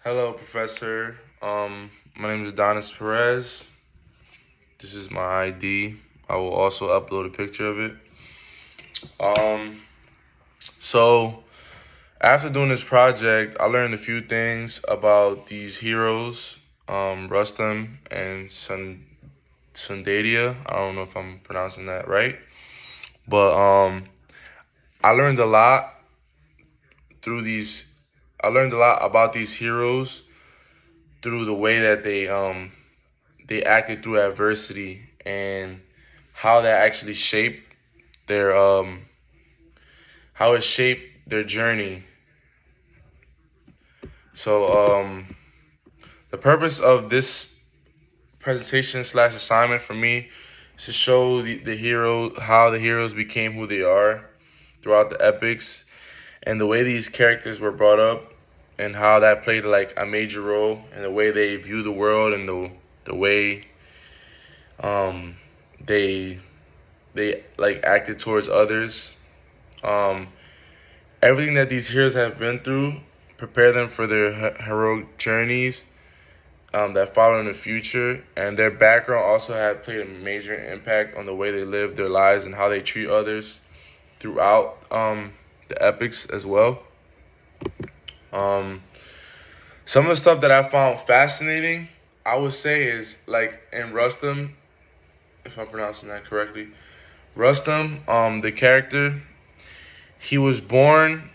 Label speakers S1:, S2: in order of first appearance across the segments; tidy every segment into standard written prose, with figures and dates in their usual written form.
S1: Hello, Professor. My name is Donis Perez. This is my ID. I will also upload a picture of it. Um, so after doing this project, I learned a few things about these heroes, Rustam and Sundadia. I don't know if I'm pronouncing that right, but I learned a lot through these. I learned a lot about these heroes through the way that they acted through adversity and how that actually shaped their how it shaped their journey. So the purpose of this presentation slash assignment for me is to show the hero how the heroes became who they are throughout the epics and the way these characters were brought up and how that played like a major role in the way they view the world and the way um they they like acted towards others. Um, Everything that these heroes have been through prepare them for their heroic journeys that follow in the future, and their background also have played a major impact on the way they live their lives and how they treat others throughout the epics as well. Um, some of the stuff that I found fascinating, I would say, is like in Rustam, if I'm pronouncing that correctly. Rustam, the character, he was born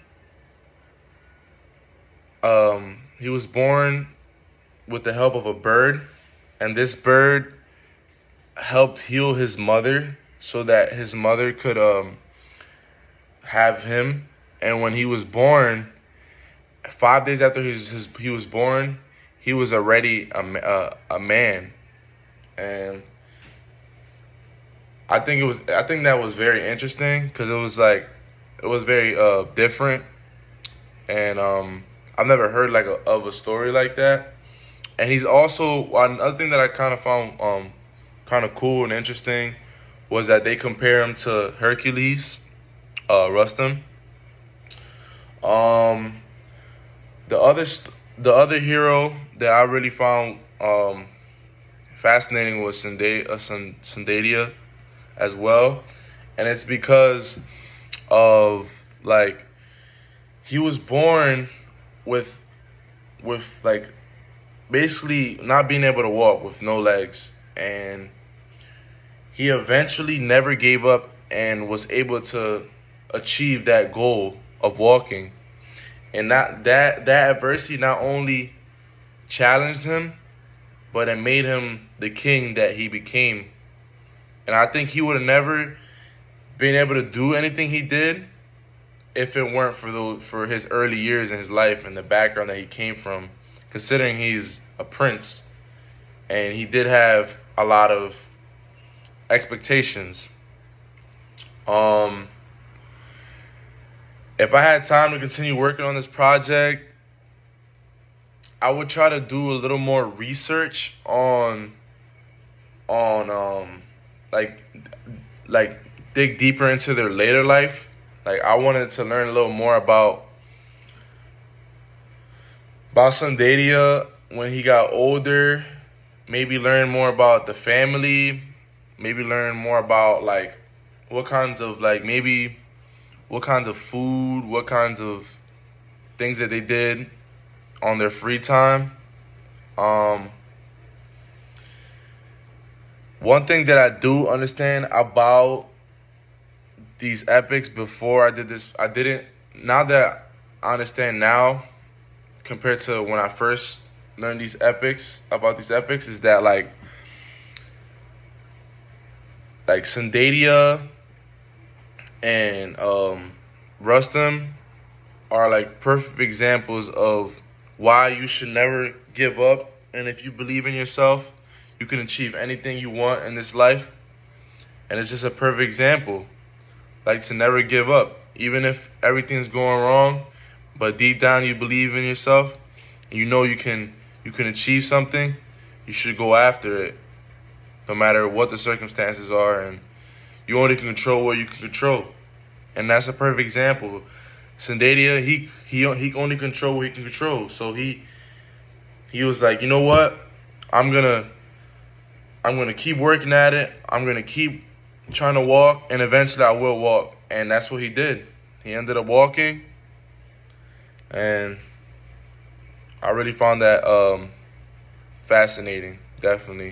S1: he was born with the help of a bird, and this bird helped heal his mother so that his mother could have him. And when he was born, 5 days after he was born, he was already a man. And I think that was very interesting because it was very different, and I've never heard like of a story like that. And he's also another thing that I kind of found kind of cool and interesting was that they compare him to Hercules, Rustam. Um, the other hero that I really found fascinating was Sandadia as well, and it's because of like he was born with like basically not being able to walk with no legs, and he eventually never gave up and was able to achieve that goal of walking. And that adversity not only challenged him, but it made him the king that he became. And I think he would have never been able to do anything he did if it weren't for his early years in his life and the background that he came from, considering he's a prince and he did have a lot of expectations. Um, if I had time to continue working on this project, I would try to do a little more research on like like dig deeper into their later life. Like I wanted to learn a little more about Sandadia when he got older. Maybe learn more about the family. Maybe learn more about like what kinds of like maybe what kinds of food, what kinds of things that they did on their free time. Um, One thing that I do understand about these epics before I did this, I didn't. Now that I understand now, compared to when I first learned these epics about these epics, is that like Sandadia and Rustam are like perfect examples of why you should never give up. And if you believe in yourself, you can achieve anything you want in this life. And it's just a perfect example. Like to never give up, even if everything's going wrong, but deep down you believe in yourself and you know you can achieve something, you should go after it, no matter what the circumstances are, and you only can control what you can control. And that's a perfect example. Sandadia, he only control what he can control. So he was like, you know what? I'm gonna keep working at it. I'm gonna keep trying to walk, and eventually I will walk. And that's what he did. He ended up walking, and I really found that fascinating, definitely.